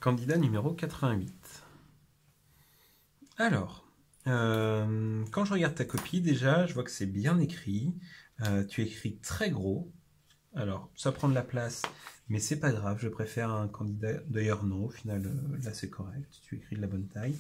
Candidat numéro 88. Alors, quand je regarde ta copie, déjà, je vois que c'est bien écrit. Tu écris très gros. Alors, ça prend de la place, mais c'est pas grave. Je préfère un candidat. D'ailleurs, non, au final, là, c'est correct. Tu écris de la bonne taille.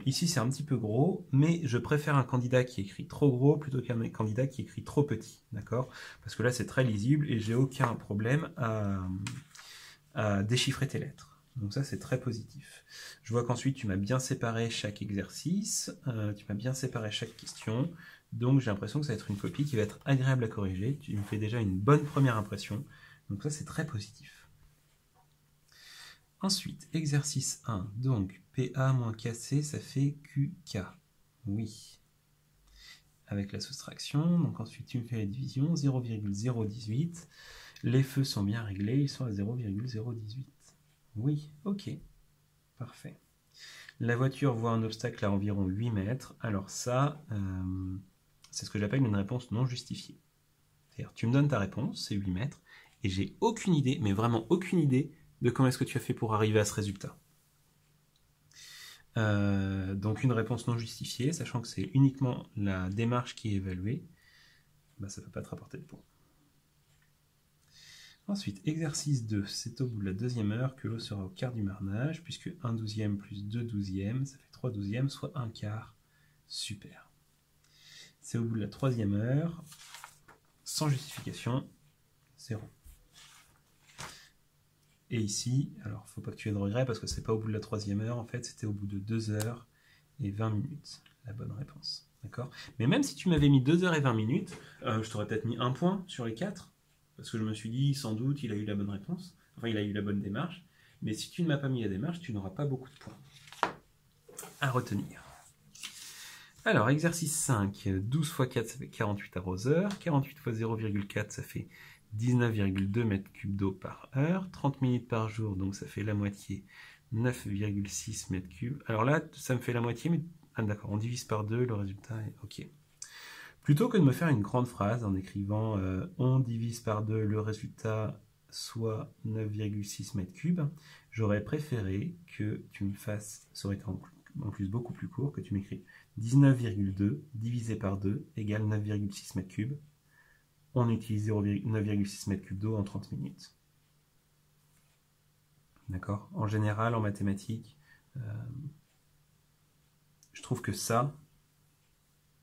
Ici, c'est un petit peu gros, mais je préfère un candidat qui écrit trop gros plutôt qu'un candidat qui écrit trop petit. D'accord? Parce que là, c'est très lisible et j'ai aucun problème à déchiffrer tes lettres. Donc ça, c'est très positif. Je vois qu'ensuite, tu m'as bien séparé chaque exercice, tu m'as bien séparé chaque question. Donc j'ai l'impression que ça va être une copie qui va être agréable à corriger. Tu me fais déjà une bonne première impression. Donc ça, c'est très positif. Ensuite, exercice 1. Donc, PA moins KC, ça fait QK. Oui. Avec la soustraction. Donc ensuite, tu me fais la division. 0,018. Les feux sont bien réglés. Ils sont à 0,018. Oui, ok. Parfait. La voiture voit un obstacle à environ 8 mètres. Alors ça, c'est ce que j'appelle une réponse non justifiée. C'est-à-dire, tu me donnes ta réponse, c'est 8 mètres, et j'ai aucune idée, mais vraiment aucune idée, de comment est-ce que tu as fait pour arriver à ce résultat. Donc une réponse non justifiée, sachant que c'est uniquement la démarche qui est évaluée, bah, ça ne peut pas te rapporter de points. Ensuite, exercice 2, c'est au bout de la deuxième heure que l'eau sera au quart du marnage, puisque 1 douzième plus 2 douzièmes, ça fait 3 douzièmes, soit 1 quart. Super. C'est au bout de la troisième heure, sans justification, 0. Et ici, alors faut pas que tu aies de regrets, parce que c'est pas au bout de la troisième heure, en fait, c'était au bout de 2 heures et 20 minutes, la bonne réponse. D'accord? Mais même si tu m'avais mis 2 heures et 20 minutes, je t'aurais peut-être mis 1 point sur les 4. Parce que je me suis dit, sans doute, il a eu la bonne réponse. Enfin, il a eu la bonne démarche. Mais si tu ne m'as pas mis la démarche, tu n'auras pas beaucoup de points à retenir. Alors, exercice 5. 12 x 4, ça fait 48 arroseurs. 48 x 0,4, ça fait 19,2 mètres cubes d'eau par heure. 30 minutes par jour, donc ça fait la moitié, 9,6 mètres cubes. Alors là, ça me fait la moitié, mais... Ah d'accord, on divise par 2, le résultat est... Ok. Plutôt que de me faire une grande phrase en écrivant on divise par 2 le résultat soit 9,6 mètres cubes, j'aurais préféré que tu me fasses, ça aurait été en plus beaucoup plus court, que tu m'écris 19,2 divisé par 2 égale 9,6 mètres cubes. On utilise 9,6 mètres cubes d'eau en 30 minutes. D'accord? En général, en mathématiques, je trouve que ça,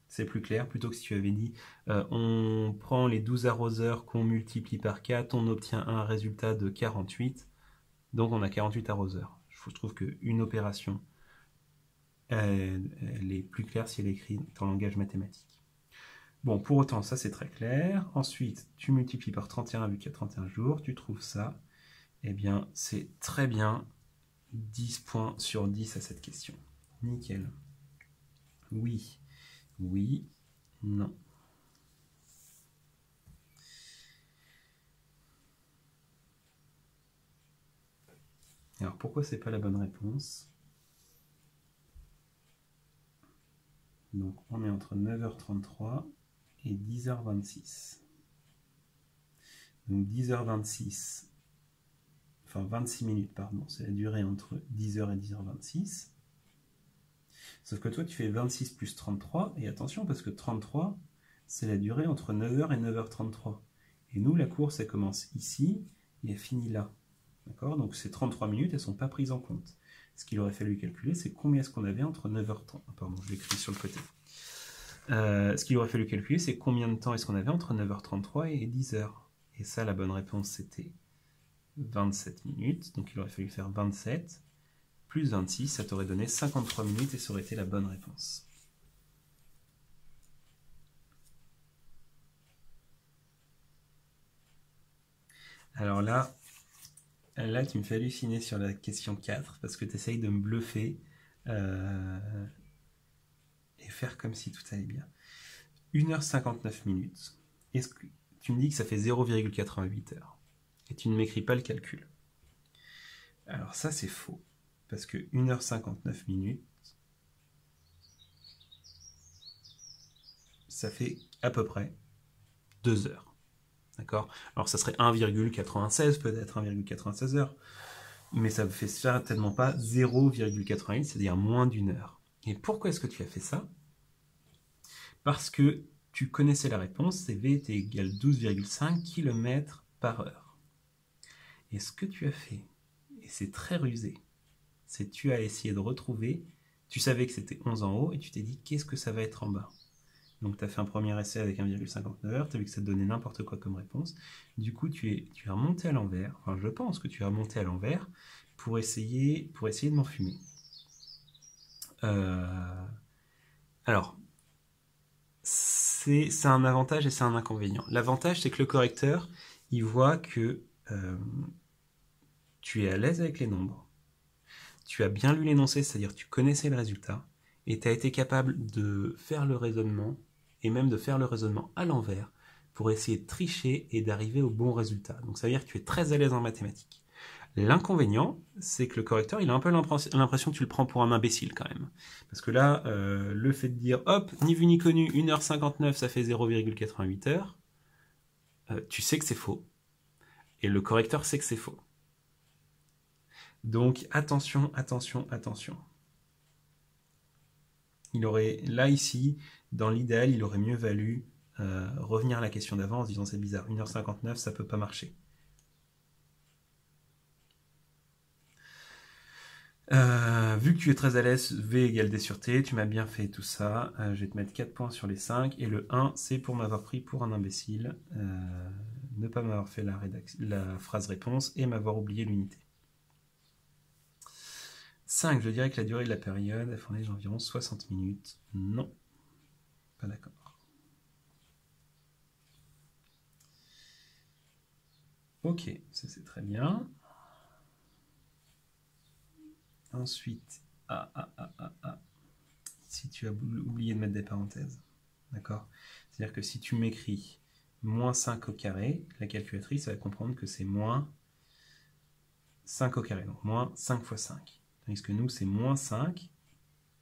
c'est plus clair, plutôt que si tu avais dit on prend les 12 arroseurs qu'on multiplie par 4, on obtient un résultat de 48, donc on a 48 arroseurs. Je trouve qu'une opération, elle est plus claire si elle est écrite en langage mathématique. Bon, pour autant, ça c'est très clair. Ensuite, tu multiplies par 31 vu qu'il y a 31 jours, tu trouves ça. Eh bien, c'est très bien. 10 points sur 10 à cette question. Nickel. Oui. Oui. Non. Alors, pourquoi c'est pas la bonne réponse? Donc, on est entre 9h33 et 10h26. Donc, 10h26, enfin 26 minutes, pardon, c'est la durée entre 10h et 10h26. Sauf que toi, tu fais 26 plus 33, et attention, parce que 33, c'est la durée entre 9h et 9h33. Et nous, la course, elle commence ici, et elle finit là. D'accord? Donc ces 33 minutes, elles ne sont pas prises en compte. Ce qu'il aurait fallu calculer, c'est combien est-ce qu'on avait entre 9h30... Pardon, je l'écris sur le côté. Ce qu'il aurait fallu calculer, c'est combien de temps est-ce qu'on avait entre 9h33 et 10h. Et ça, la bonne réponse, c'était 27 minutes. Donc il aurait fallu faire 27 plus 26, ça t'aurait donné 53 minutes et ça aurait été la bonne réponse. Alors là, tu me fais halluciner sur la question 4 parce que tu essayes de me bluffer et faire comme si tout allait bien. 1h59 minutes. Est-ce que tu me dis que ça fait 0,88 heures et tu ne m'écris pas le calcul? Alors ça, c'est faux. Parce que 1h59 minutes, ça fait à peu près 2 heures. D'accord? Alors ça serait 1,96 peut-être, 1,96 heures. mais ça ne fait certainement pas 0,88, c'est-à-dire moins d'une heure. Et pourquoi est-ce que tu as fait ça? Parce que tu connaissais la réponse, c'est V était égal 12,5 km par heure. Et ce que tu as fait, et c'est très rusé, c'est que tu as essayé de retrouver, tu savais que c'était 11 en haut, et tu t'es dit, qu'est-ce que ça va être en bas? Donc tu as fait un premier essai avec 1,59 heures, tu as vu que ça te donnait n'importe quoi comme réponse. Du coup, tu es remonté à l'envers, enfin je pense que tu es remonté à l'envers, pour essayer de m'enfumer. Alors, c'est un avantage et c'est un inconvénient. L'avantage, c'est que le correcteur, il voit que tu es à l'aise avec les nombres, tu as bien lu l'énoncé, c'est-à-dire tu connaissais le résultat, et tu as été capable de faire le raisonnement, et même de faire le raisonnement à l'envers, pour essayer de tricher et d'arriver au bon résultat. Donc ça veut dire que tu es très à l'aise en mathématiques. L'inconvénient, c'est que le correcteur, il a un peu l'impression que tu le prends pour un imbécile quand même. Parce que là, le fait de dire, hop, ni vu ni connu, 1h59, ça fait 0,88 heures, tu sais que c'est faux. Et le correcteur sait que c'est faux. Donc attention, attention, attention. Il aurait, là ici, dans l'idéal, il aurait mieux valu revenir à la question d'avant en se disant c'est bizarre, 1h59, ça peut pas marcher. Vu que tu es très à l'aise, V égale D sur T, tu m'as bien fait tout ça. Je vais te mettre 4 points sur les 5. Et le 1, c'est pour m'avoir pris pour un imbécile. Ne pas m'avoir fait la phrase réponse et m'avoir oublié l'unité. 5, je dirais que la durée de la période, elle fournit environ 60 minutes. Non, pas d'accord. Ok, ça c'est très bien. Ensuite, si tu as oublié de mettre des parenthèses, d'accord? C'est-à-dire que si tu m'écris moins 5 au carré, la calculatrice va comprendre que c'est moins 5 au carré, donc moins 5 fois 5. Tandis que nous, c'est moins 5,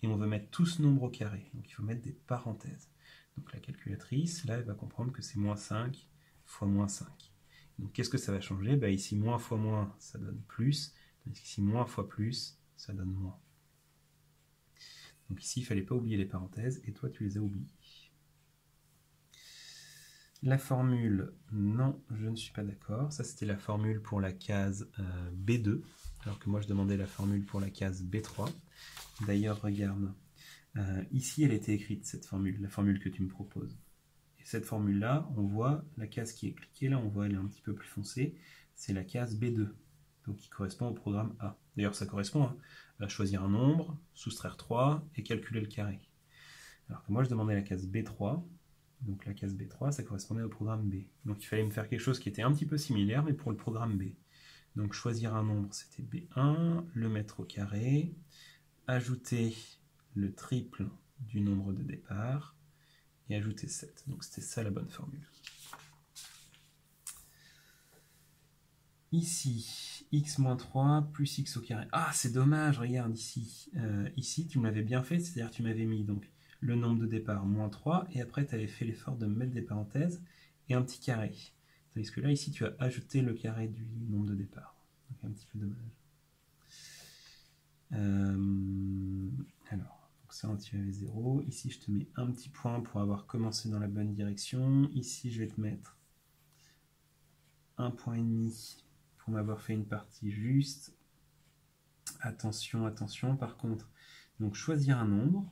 et on veut mettre tout ce nombre au carré, donc il faut mettre des parenthèses. Donc la calculatrice, là, elle va comprendre que c'est moins 5 fois moins 5. Donc qu'est-ce que ça va changer? Bah, ici, moins fois moins, ça donne plus, tandis qu'ici, moins fois plus, ça donne moins. Donc ici, il ne fallait pas oublier les parenthèses, et toi, tu les as oubliées. La formule, non, je ne suis pas d'accord. Ça, c'était la formule pour la case B2, alors que moi, je demandais la formule pour la case B3. D'ailleurs, regarde, ici, elle était écrite, cette formule, la formule que tu me proposes. Et cette formule-là, on voit la case qui est cliquée, là, on voit elle est un petit peu plus foncée, c'est la case B2, donc qui correspond au programme A. D'ailleurs, ça correspond à choisir un nombre, soustraire 3 et calculer le carré. Alors que moi, je demandais la case B3, donc la case B3, ça correspondait au programme B. Donc il fallait me faire quelque chose qui était un petit peu similaire, mais pour le programme B. Donc choisir un nombre, c'était B1, le mettre au carré, ajouter le triple du nombre de départ, et ajouter 7. Donc c'était ça la bonne formule. Ici, x-3 plus x au carré. Ah, c'est dommage, regarde ici. Ici, tu me l'avais bien fait, c'est-à-dire tu m'avais mis donc le nombre de départ moins 3, et après tu avais fait l'effort de mettre des parenthèses et un petit carré. Tandis que là, ici, tu as ajouté le carré du nombre de départ. Donc un petit peu dommage. Alors, donc ça, tu avais 0. Ici, je te mets un petit point pour avoir commencé dans la bonne direction. Ici, je vais te mettre 1,5 point pour m'avoir fait une partie juste. Attention, attention, par contre, donc choisir un nombre.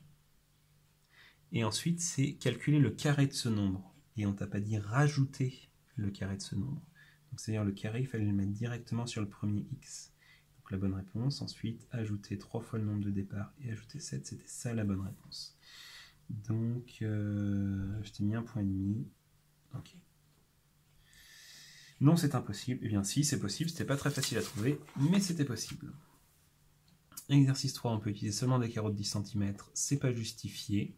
Et ensuite, c'est calculer le carré de ce nombre. Et on ne t'a pas dit rajouter le carré de ce nombre. Donc c'est-à-dire le carré, il fallait le mettre directement sur le premier x. Donc la bonne réponse. Ensuite, ajouter 3 fois le nombre de départ et ajouter 7, c'était ça la bonne réponse. Donc, je t'ai mis 1,5 point. Ok. Non, c'est impossible. Eh bien si, c'est possible. C'était pas très facile à trouver, mais c'était possible. Exercice 3, on peut utiliser seulement des carreaux de 10 cm. C'est pas justifié.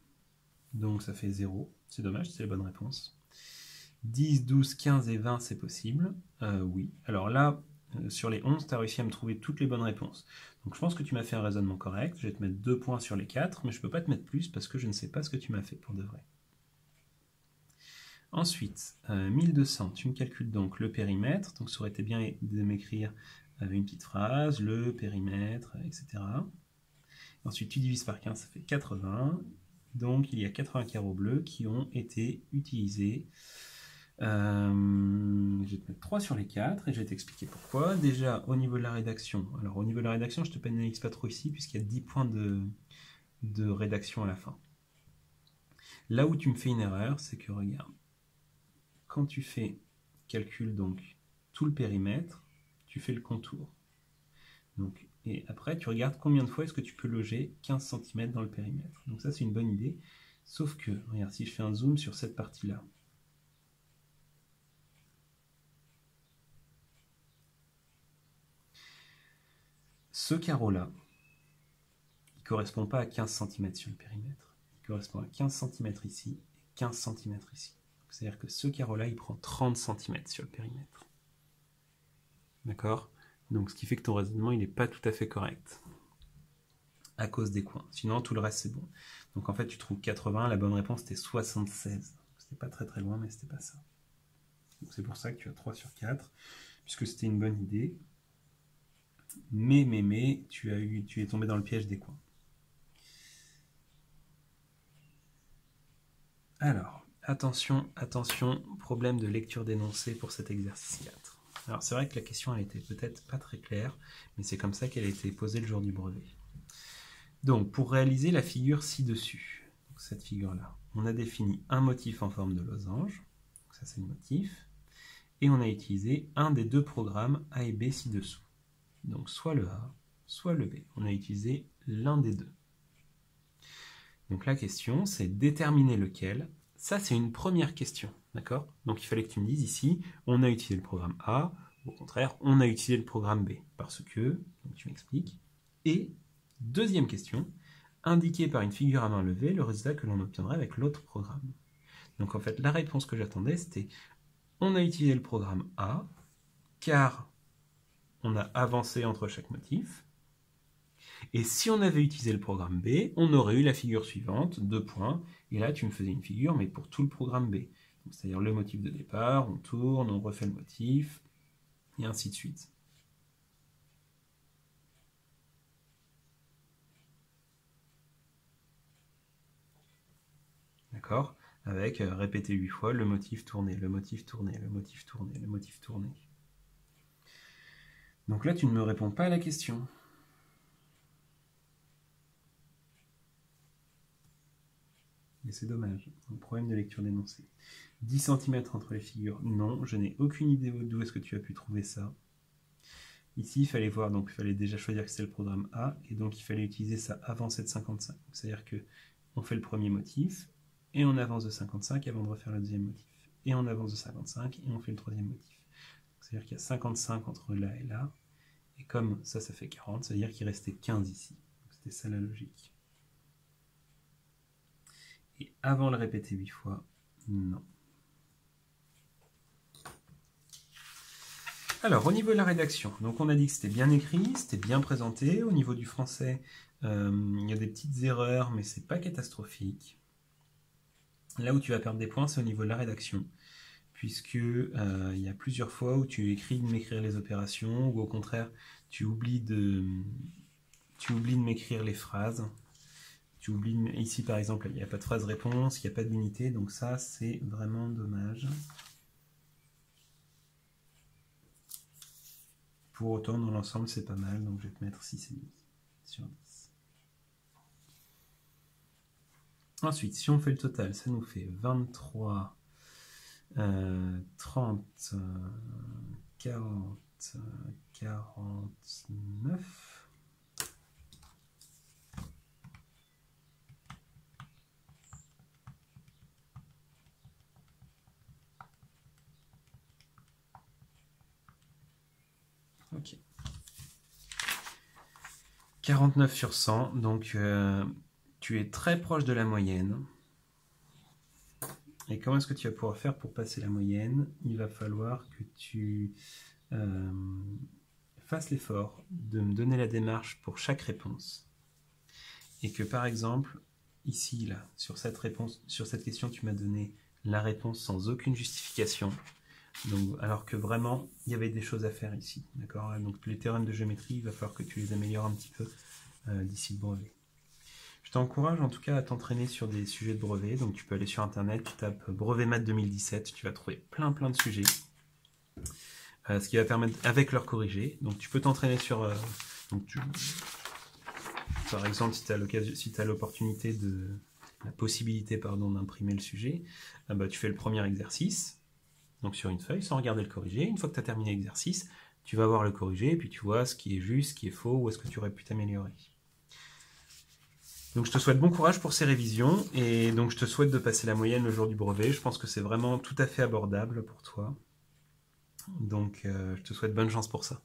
Donc ça fait 0. C'est dommage, c'est la bonne réponse. 10, 12, 15 et 20, c'est possible. Oui. Alors là, sur les 11, tu as réussi à me trouver toutes les bonnes réponses. Donc je pense que tu m'as fait un raisonnement correct. Je vais te mettre 2 points sur les 4, mais je ne peux pas te mettre plus parce que je ne sais pas ce que tu m'as fait pour de vrai. Ensuite, 1200, tu me calcules donc le périmètre. Donc ça aurait été bien de m'écrire avec une petite phrase, le périmètre, etc. Ensuite, tu divises par 15, ça fait 80. Donc, il y a 80 carreaux bleus qui ont été utilisés. Je vais te mettre 3 sur les 4 et je vais t'expliquer pourquoi. Déjà, au niveau de la rédaction. Alors, au niveau de la rédaction, je ne te pénalise pas trop ici puisqu'il y a 10 points de rédaction à la fin. Là où tu me fais une erreur, c'est que, regarde, quand tu fais calcul, donc, tout le périmètre, tu fais le contour. Donc, et après, tu regardes combien de fois est-ce que tu peux loger 15 cm dans le périmètre. Donc ça, c'est une bonne idée. Sauf que, regarde, si je fais un zoom sur cette partie-là, ce carreau-là, il ne correspond pas à 15 cm sur le périmètre. Il correspond à 15 cm ici et 15 cm ici. C'est-à-dire que ce carreau-là, il prend 30 cm sur le périmètre. D'accord? Donc, ce qui fait que ton raisonnement, il n'est pas tout à fait correct. À cause des coins. Sinon, tout le reste, c'est bon. Donc, en fait, tu trouves 80. La bonne réponse, c'était 76. C'était pas très très loin, mais c'était pas ça. Donc, c'est pour ça que tu as 3 sur 4, puisque c'était une bonne idée. Mais, tu es tombé dans le piège des coins. Alors, attention, problème de lecture d'énoncé pour cet exercice 4. Alors, c'est vrai que la question, elle était peut-être pas très claire, mais c'est comme ça qu'elle a été posée le jour du brevet. Donc, pour réaliser la figure ci-dessus, cette figure-là, on a défini un motif en forme de losange, donc ça c'est le motif, et on a utilisé un des deux programmes A et B ci-dessous. Donc, soit le A, soit le B. On a utilisé l'un des deux. Donc, la question, c'est déterminer lequel. Ça, c'est une première question, d'accord? Donc, il fallait que tu me dises ici, on a utilisé le programme A, au contraire, on a utilisé le programme B, parce que, donc tu m'expliques, et deuxième question, indiquer par une figure à main levée le résultat que l'on obtiendrait avec l'autre programme. Donc en fait, la réponse que j'attendais, c'était on a utilisé le programme A, car on a avancé entre chaque motif, et si on avait utilisé le programme B, on aurait eu la figure suivante, 2 points, et là tu me faisais une figure, mais pour tout le programme B. C'est-à-dire le motif de départ, on tourne, on refait le motif, et ainsi de suite. D'accord? Avec répéter 8 fois le motif tourné, le motif tourné, le motif tourné, le motif tourné. Donc là, tu ne me réponds pas à la question. Et c'est dommage. Un problème de lecture d'énoncé. 10 cm entre les figures, non, je n'ai aucune idée d'où est-ce que tu as pu trouver ça. Ici, il fallait voir, donc il fallait déjà choisir que c'est le programme A, et donc il fallait utiliser ça avant 7,55. C'est-à-dire que on fait le premier motif, et on avance de 55 avant de refaire le deuxième motif. Et on avance de 55, et on fait le troisième motif. C'est-à-dire qu'il y a 55 entre là et là, et comme ça fait 40, ça veut dire qu'il restait 15 ici. C'était ça la logique. Et avant le répéter 8 fois, non. Alors, au niveau de la rédaction, donc on a dit que c'était bien écrit, c'était bien présenté. Au niveau du français, il y a des petites erreurs, mais c'est pas catastrophique. Là où tu vas perdre des points, c'est au niveau de la rédaction, puisque il y a plusieurs fois où tu écris de m'écrire les opérations, ou au contraire, tu oublies de m'écrire les phrases. Tu oublies ici par exemple, il n'y a pas de phrase réponse, il n'y a pas d'unité, donc ça c'est vraiment dommage. Pour autant, dans l'ensemble, c'est pas mal, donc je vais te mettre 6,5 sur 10. Ensuite, si on fait le total, ça nous fait 23, 30, 40, 49. Ok. 49 sur 100, donc tu es très proche de la moyenne. Et comment est-ce que tu vas pouvoir faire pour passer la moyenne? Il va falloir que tu fasses l'effort de me donner la démarche pour chaque réponse. Et que par exemple, ici, là, sur cette question, tu m'as donné la réponse sans aucune justification. Donc, alors que vraiment, il y avait des choses à faire ici. D'accord? Donc les théorèmes de géométrie, il va falloir que tu les améliores un petit peu d'ici le brevet. Je t'encourage en tout cas à t'entraîner sur des sujets de brevet. Donc tu peux aller sur internet, tu tapes brevet maths 2017, tu vas trouver plein de sujets. Ce qui va permettre, avec leur corrigé, donc tu peux t'entraîner sur... par exemple, si tu as l'opportunité la possibilité d'imprimer le sujet, tu fais le premier exercice, donc sur une feuille, sans regarder le corrigé. Une fois que tu as terminé l'exercice, tu vas voir le corrigé, et puis tu vois ce qui est juste, ce qui est faux, où est-ce que tu aurais pu t'améliorer. Donc je te souhaite bon courage pour ces révisions, et donc je te souhaite de passer la moyenne le jour du brevet. Je pense que c'est vraiment tout à fait abordable pour toi. Donc je te souhaite bonne chance pour ça.